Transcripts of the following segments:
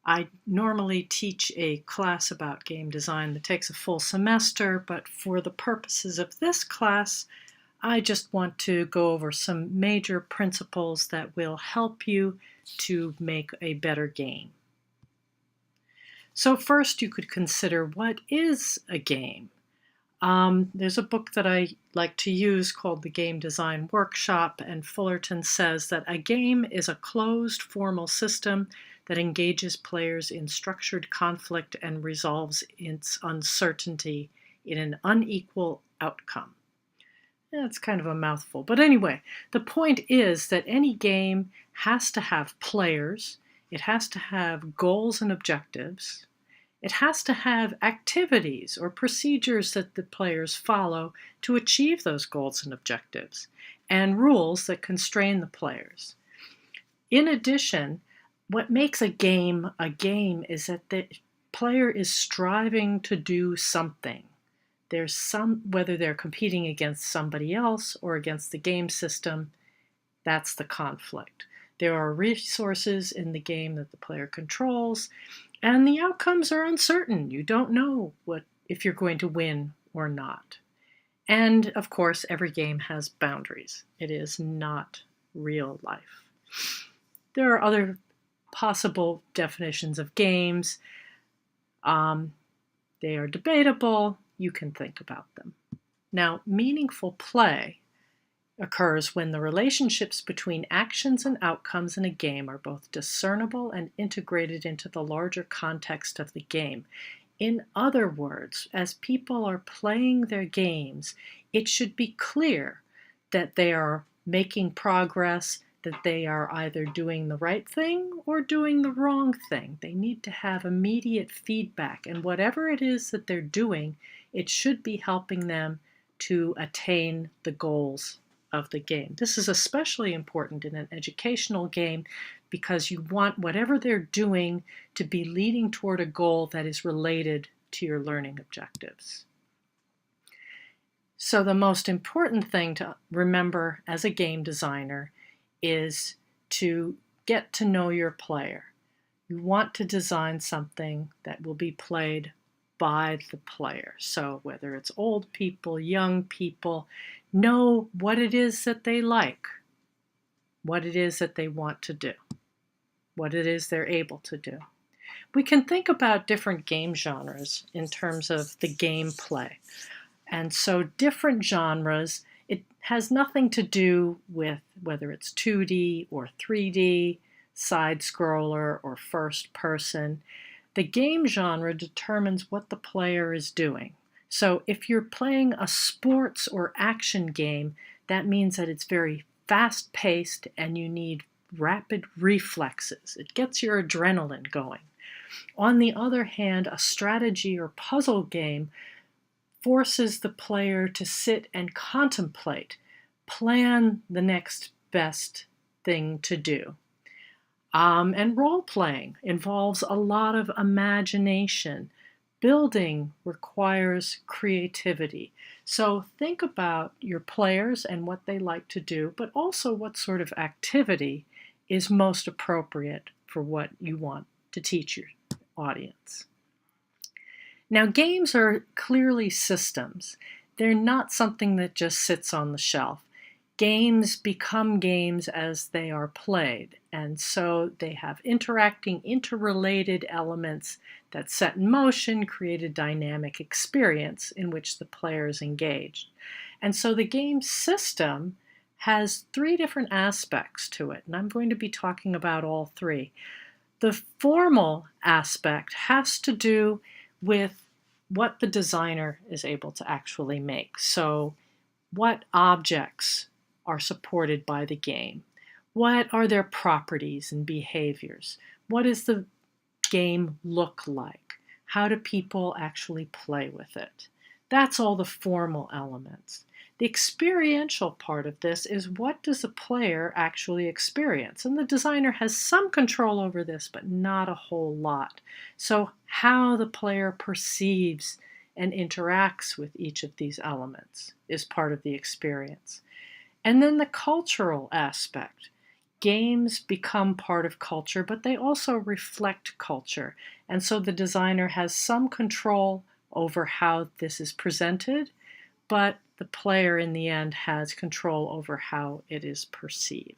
I normally teach a class about game design that takes a full semester, but for the purposes of this class, I just want to go over some major principles that will help you to make a better game. So first you could consider, what is a game? There's a book that I like to use called The Game Design Workshop, and Fullerton says that a game is a closed formal system that engages players in structured conflict and resolves its uncertainty in an unequal outcome. That's kind of a mouthful, but anyway, the point is that any game has to have players, it has to have goals and objectives, it has to have activities or procedures that the players follow to achieve those goals and objectives, and rules that constrain the players. In addition, what makes a game is that the player is striving to do something. Whether they're competing against somebody else or against the game system, that's the conflict. There are resources in the game that the player controls, and the outcomes are uncertain. You don't know if you're going to win or not. And of course, every game has boundaries. It is not real life. There are other possible definitions of games. They are debatable. You can think about them. Now, meaningful play occurs when the relationships between actions and outcomes in a game are both discernible and integrated into the larger context of the game. In other words, as people are playing their games, it should be clear that they are making progress, that they are either doing the right thing or doing the wrong thing. They need to have immediate feedback, and whatever it is that they're doing, it should be helping them to attain the goals of the game. This is especially important in an educational game because you want whatever they're doing to be leading toward a goal that is related to your learning objectives. So the most important thing to remember as a game designer is to get to know your player. You want to design something that will be played by the player. So whether it's old people, young people, know what it is that they like, what it is that they want to do, what it is they're able to do. We can think about different game genres in terms of the gameplay. And so different genres, it has nothing to do with whether it's 2D or 3D, side scroller or first person. The game genre determines what the player is doing. So if you're playing a sports or action game, that means that it's very fast-paced and you need rapid reflexes. It gets your adrenaline going. On the other hand, a strategy or puzzle game forces the player to sit and contemplate, plan the next best thing to do. And role-playing involves a lot of imagination. Building requires creativity. So think about your players and what they like to do, but also what sort of activity is most appropriate for what you want to teach your audience. Now, games are clearly systems. They're not something that just sits on the shelf. Games become games as they are played, and so they have interacting, interrelated elements that set in motion, create a dynamic experience in which the player is engaged. And so the game system has three different aspects to it, and I'm going to be talking about all three. The formal aspect has to do with what the designer is able to actually make. So what objects are supported by the game? What are their properties and behaviors? What does the game look like? How do people actually play with it? That's all the formal elements. The experiential part of this is, what does the player actually experience? And the designer has some control over this, but not a whole lot. So how the player perceives and interacts with each of these elements is part of the experience. And then the cultural aspect. games become part of culture, but they also reflect culture. And so the designer has some control over how this is presented, but the player in the end has control over how it is perceived.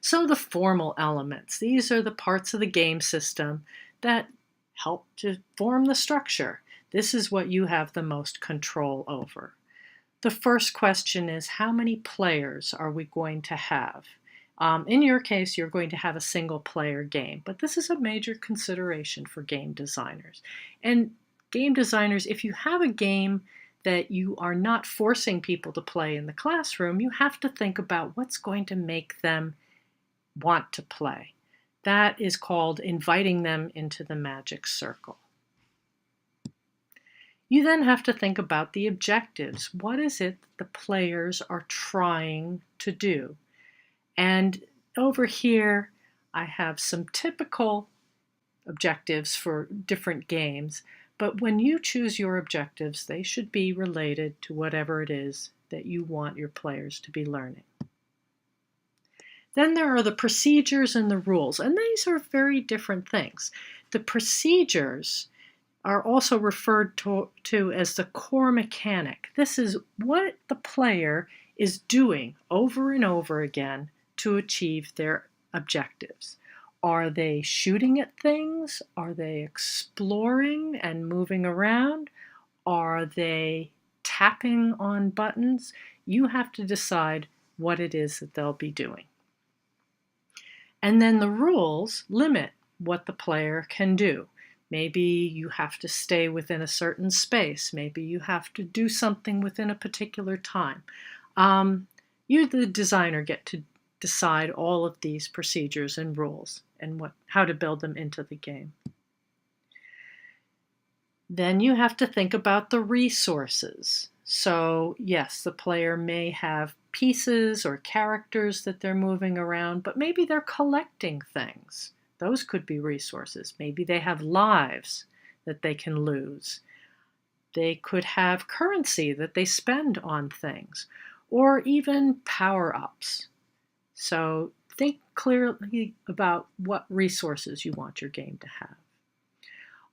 So the formal elements, these are the parts of the game system that help to form the structure. This is what you have the most control over. The first question is, how many players are we going to have? In your case, you're going to have a single player game, but this is a major consideration for game designers. And game designers, if you have a game that you are not forcing people to play in the classroom, you have to think about what's going to make them want to play. That is called inviting them into the magic circle. You then have to think about the objectives. What is it the players are trying to do? And over here, I have some typical objectives for different games, but when you choose your objectives, they should be related to whatever it is that you want your players to be learning. Then there are the procedures and the rules, and these are very different things. The procedures are also referred to as the core mechanic. This is what the player is doing over and over again to achieve their objectives. Are they shooting at things? Are they exploring and moving around? Are they tapping on buttons? You have to decide what it is that they'll be doing. And then the rules limit what the player can do. Maybe you have to stay within a certain space. Maybe you have to do something within a particular time. You, the designer, get to decide all of these procedures and rules and how to build them into the game. Then you have to think about the resources. So yes, the player may have pieces or characters that they're moving around, but maybe they're collecting things. Those could be resources. Maybe they have lives that they can lose. They could have currency that they spend on things, or even power-ups. So think clearly about what resources you want your game to have.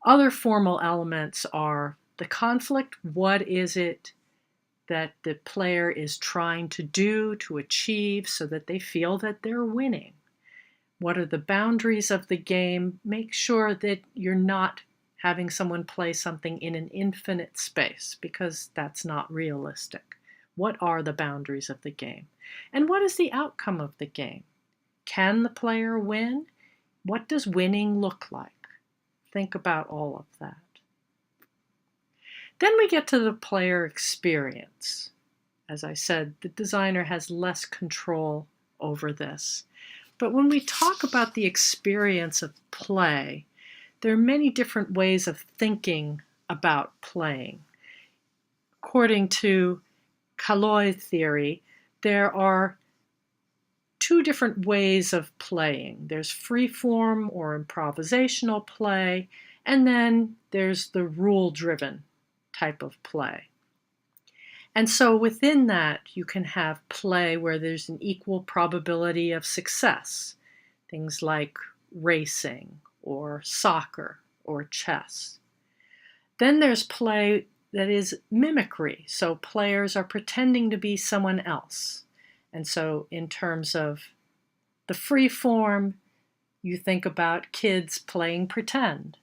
Other formal elements are the conflict. What is it that the player is trying to do, to achieve, so that they feel that they're winning? What are the boundaries of the game? Make sure that you're not having someone play something in an infinite space, because that's not realistic. What are the boundaries of the game? And what is the outcome of the game? Can the player win? What does winning look like? Think about all of that. Then we get to the player experience. As I said, the designer has less control over this. But when we talk about the experience of play, there are many different ways of thinking about playing. According to Kaloy theory, there are two different ways of playing. There's free-form or improvisational play, and then there's the rule-driven type of play. And so within that, you can have play where there's an equal probability of success, things like racing or soccer or chess. Then there's play that is mimicry, so players are pretending to be someone else. And so in terms of the free form, you think about kids playing pretend.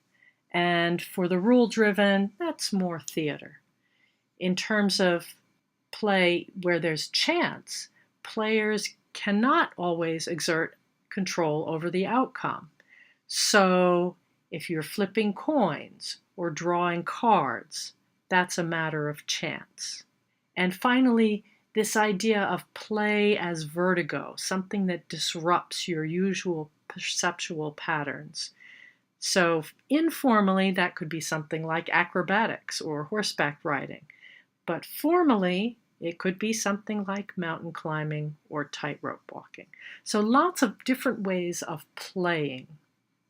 And for the rule-driven, that's more theater. In terms of play where there's chance, players cannot always exert control over the outcome. So if you're flipping coins or drawing cards, that's a matter of chance. And finally, this idea of play as vertigo, something that disrupts your usual perceptual patterns. So informally, that could be something like acrobatics or horseback riding. But formally, it could be something like mountain climbing or tightrope walking. So lots of different ways of playing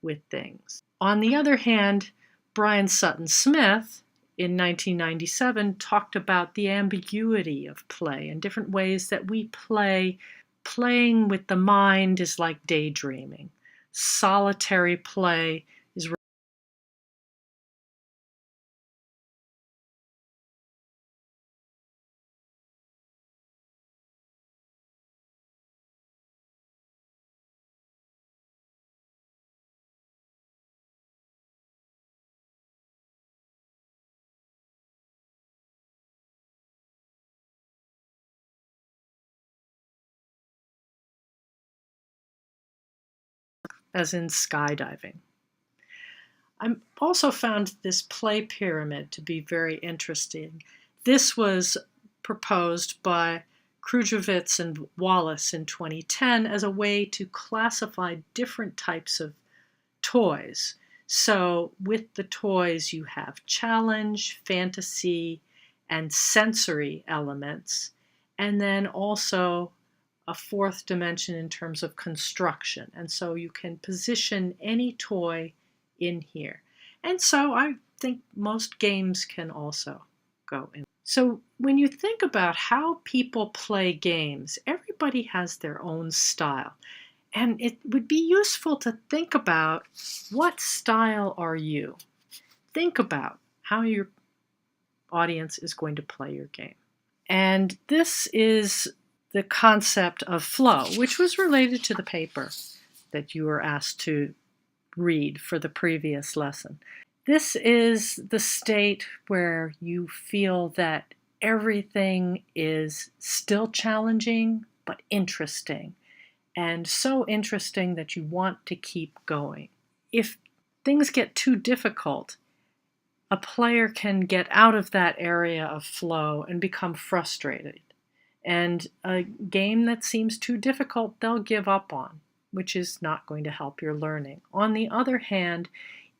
with things. On the other hand, Brian Sutton Smith in 1997 talked about the ambiguity of play and different ways that we play Playing with the mind is like daydreaming. Solitary play is as in skydiving. I also found this play pyramid to be very interesting. This was proposed by Krujewicz and Wallace in 2010 as a way to classify different types of toys. So with the toys, you have challenge, fantasy, and sensory elements, and then also a fourth dimension in terms of construction. And so you can position any toy in here. And so I think most games can also go in. So when you think about how people play games, everybody has their own style. And it would be useful to think about, what style are you? Think about how your audience is going to play your game. And this is the concept of flow, which was related to the paper that you were asked to read for the previous lesson. This is the state where you feel that everything is still challenging but interesting, and so interesting that you want to keep going. If things get too difficult, a player can get out of that area of flow and become frustrated. And a game that seems too difficult, they'll give up on, which is not going to help your learning. On the other hand,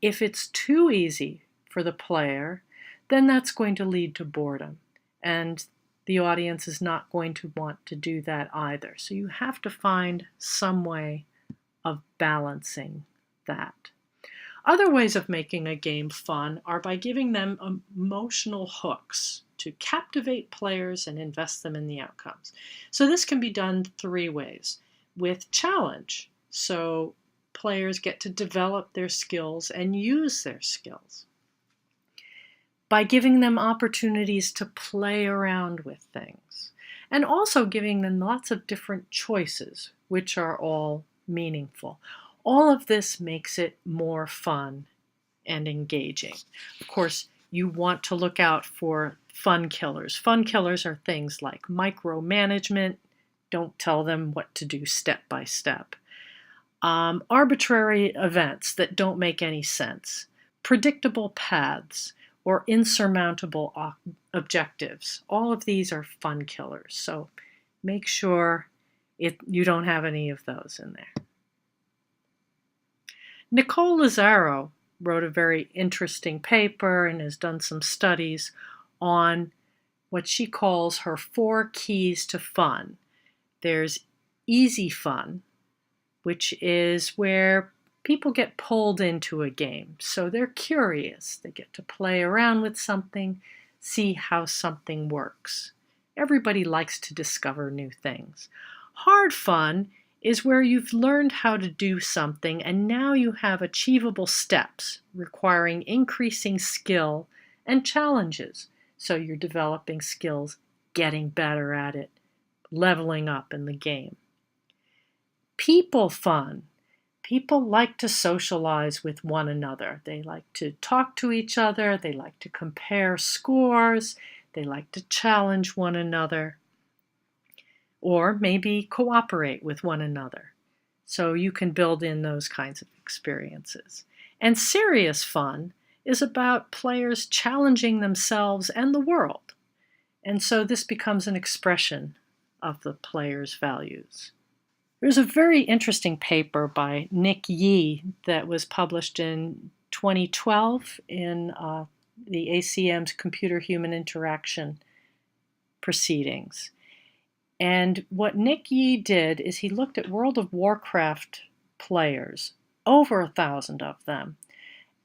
if it's too easy for the player, then that's going to lead to boredom. And the audience is not going to want to do that either. So you have to find some way of balancing that. Other ways of making a game fun are by giving them emotional hooks to captivate players and invest them in the outcomes. So this can be done three ways. With challenge, so players get to develop their skills and use their skills. By giving them opportunities to play around with things. And also giving them lots of different choices, which are all meaningful. All of this makes it more fun and engaging. Of course, you want to look out for fun killers. Fun killers are things like micromanagement. Don't tell them what to do step by step. Arbitrary events that don't make any sense. Predictable paths or insurmountable objectives. All of these are fun killers. So make sure you don't have any of those in there. Nicole Lazzaro wrote a very interesting paper and has done some studies on what she calls her 4 keys to fun. There's easy fun, which is where people get pulled into a game. So they're curious. They get to play around with something, see how something works. Everybody likes to discover new things. Hard fun is where you've learned how to do something and now you have achievable steps requiring increasing skill and challenges. So you're developing skills, getting better at it, leveling up in the game. People fun. People like to socialize with one another. They like to talk to each other. They like to compare scores. They like to challenge one another. Or maybe cooperate with one another. So you can build in those kinds of experiences. And serious fun is about players challenging themselves and the world. And so this becomes an expression of the player's values. There's a very interesting paper by Nick Yee that was published in 2012 in the ACM's Computer-Human Interaction proceedings. And what Nick Yee did is he looked at World of Warcraft players, over 1,000 of them,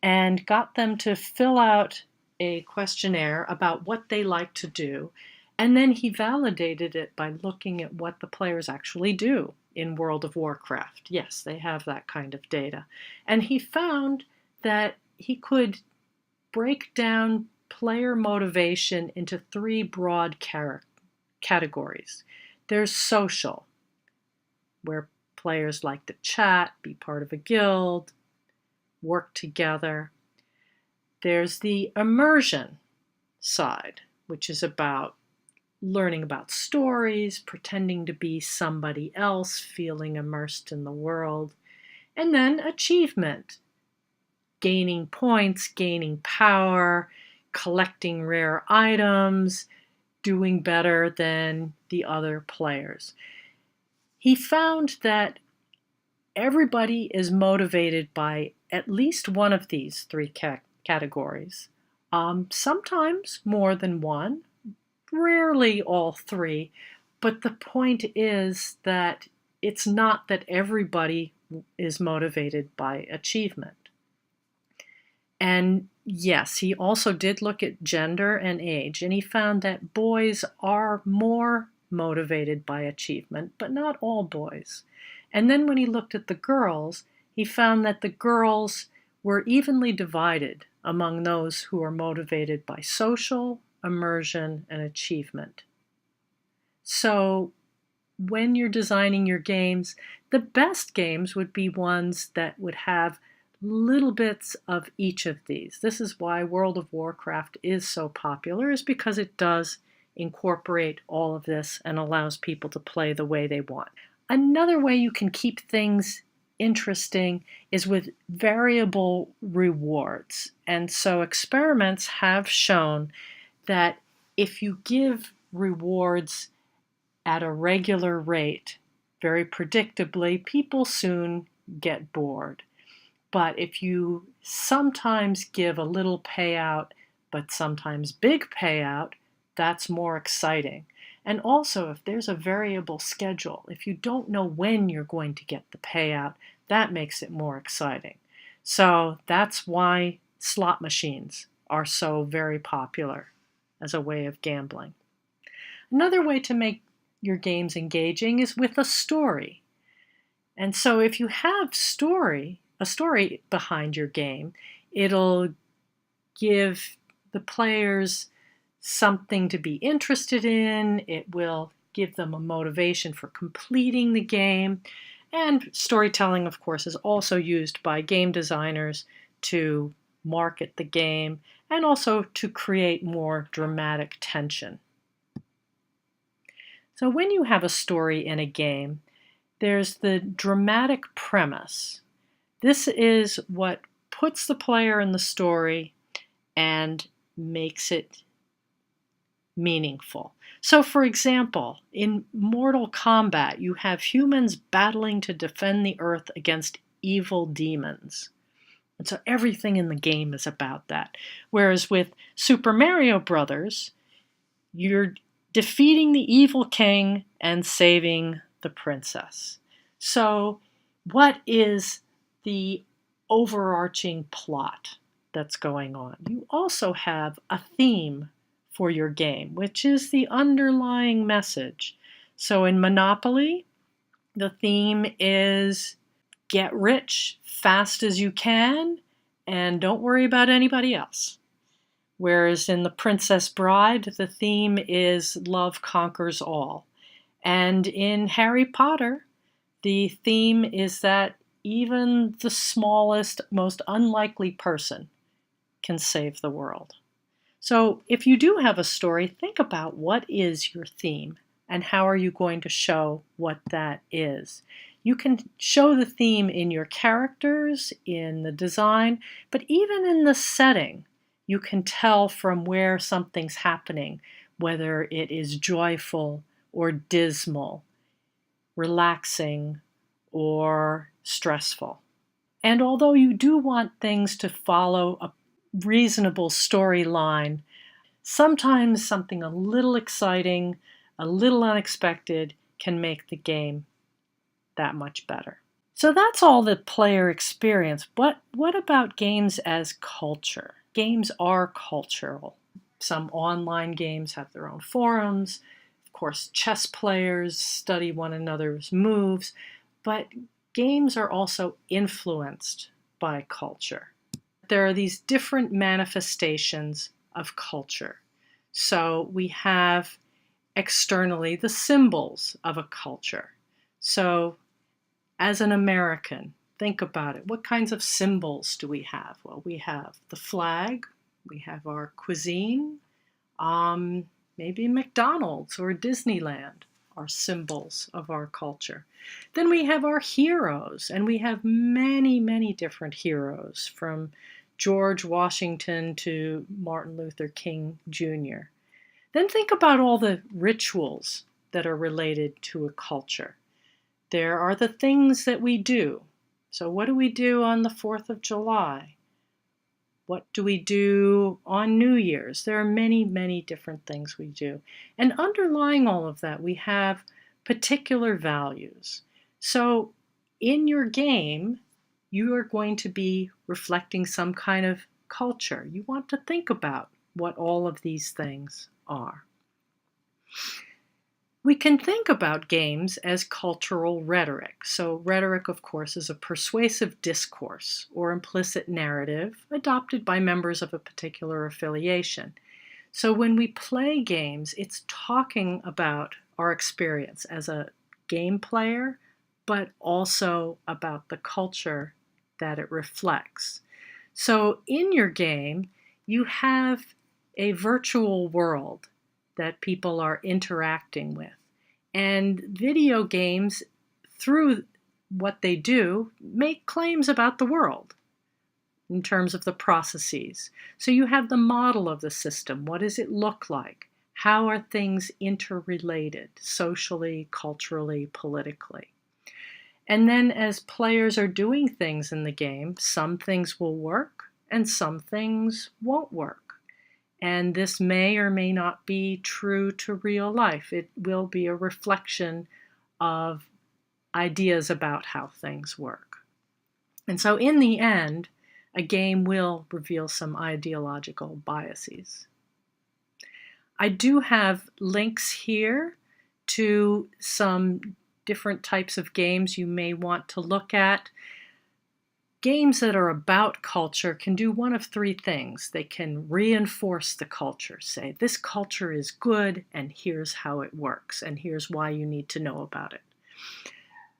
and got them to fill out a questionnaire about what they like to do, And then he validated it by looking at what the players actually do in World of Warcraft. Yes, they have that kind of data. And he found that he could break down player motivation into three broad categories. There's social, where players like to chat, be part of a guild, work together. There's the immersion side, which is about learning about stories, pretending to be somebody else, feeling immersed in the world. And then achievement, gaining points, gaining power, collecting rare items, doing better than the other players. He found that everybody is motivated by at least one of these three categories, sometimes more than one, rarely all three, but the point is that it's not that everybody is motivated by achievement. And yes, he also did look at gender and age, and he found that boys are more motivated by achievement, but not all boys. And then when he looked at the girls, he found that the girls were evenly divided among those who are motivated by social, immersion, and achievement. So when you're designing your games, the best games would be ones that would have little bits of each of these. This is why World of Warcraft is so popular, is because it does incorporate all of this and allows people to play the way they want. Another way you can keep things interesting is with variable rewards. And so experiments have shown that if you give rewards at a regular rate, very predictably, people soon get bored. But if you sometimes give a little payout, but sometimes big payout, that's more exciting. And also, if there's a variable schedule, if you don't know when you're going to get the payout, that makes it more exciting. So that's why slot machines are so very popular as a way of gambling. Another way to make your games engaging is with a story. And so if you have a story behind your game, it'll give the players something to be interested in. It will give them a motivation for completing the game. And storytelling, of course, is also used by game designers to market the game and also to create more dramatic tension. So when you have a story in a game, there's the dramatic premise. This is what puts the player in the story and makes it meaningful. So for example, in Mortal Kombat, you have humans battling to defend the Earth against evil demons. And so everything in the game is about that. Whereas with Super Mario Brothers, you're defeating the evil king and saving the princess. So what is the overarching plot that's going on? You also have a theme for your game, which is the underlying message. So in Monopoly, the theme is get rich fast as you can and don't worry about anybody else. Whereas in The Princess Bride, the theme is love conquers all. And in Harry Potter, the theme is that even the smallest, most unlikely person can save the world. So if you do have a story, think about what is your theme and how are you going to show what that is. You can show the theme in your characters, in the design, but even in the setting. You can tell from where something's happening, whether it is joyful or dismal, relaxing or stressful. And although you do want things to follow a reasonable storyline, sometimes something a little exciting, a little unexpected can make the game that much better. So that's all the player experience. What about games as culture? Games are cultural. Some online games have their own forums. Of course, chess players study one another's moves, but games are also influenced by culture. There are these different manifestations of culture. So we have externally the symbols of a culture. So as an American, think about it. What kinds of symbols do we have? Well, we have the flag, we have our cuisine, maybe McDonald's or Disneyland are symbols of our culture. Then we have our heroes, and we have many, many different heroes, from George Washington to Martin Luther King Jr. Then think about all the rituals that are related to a culture. There are the things that we do. So what do we do on the 4th of July? What do we do on New Year's? There are many, many different things we do. And underlying all of that, we have particular values. So in your game, you are going to be reflecting some kind of culture. You want to think about what all of these things are. We can think about games as cultural rhetoric. So rhetoric, of course, is a persuasive discourse or implicit narrative adopted by members of a particular affiliation. So when we play games, it's talking about our experience as a game player, but also about the culture that it reflects. So in your game, you have a virtual world that people are interacting with. And video games, through what they do, make claims about the world in terms of the processes. So you have the model of the system. What does it look like? How are things interrelated socially, culturally, politically? And then as players are doing things in the game, some things will work and some things won't work. And this may or may not be true to real life. It will be a reflection of ideas about how things work. And so in the end, a game will reveal some ideological biases. I do have links here to some different types of games you may want to look at. Games that are about culture can do one of three things. They can reinforce the culture, say, this culture is good, and here's how it works, and here's why you need to know about it.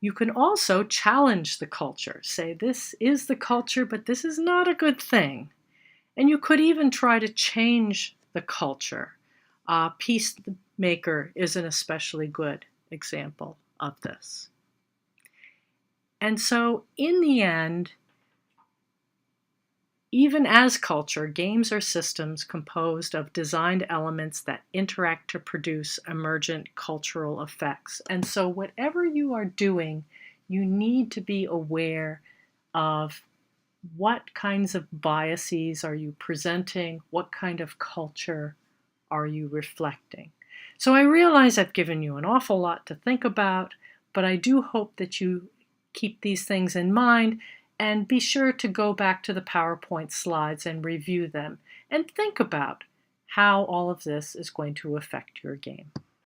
You can also challenge the culture, say, this is the culture, but this is not a good thing. And you could even try to change the culture. Peacemaker is an especially good example of this. And so in the end, even as culture, games are systems composed of designed elements that interact to produce emergent cultural effects. And so whatever you are doing, you need to be aware of what kinds of biases are you presenting, what kind of culture are you reflecting. So I realize I've given you an awful lot to think about, but I do hope that you keep these things in mind. And be sure to go back to the PowerPoint slides and review them and think about how all of this is going to affect your game.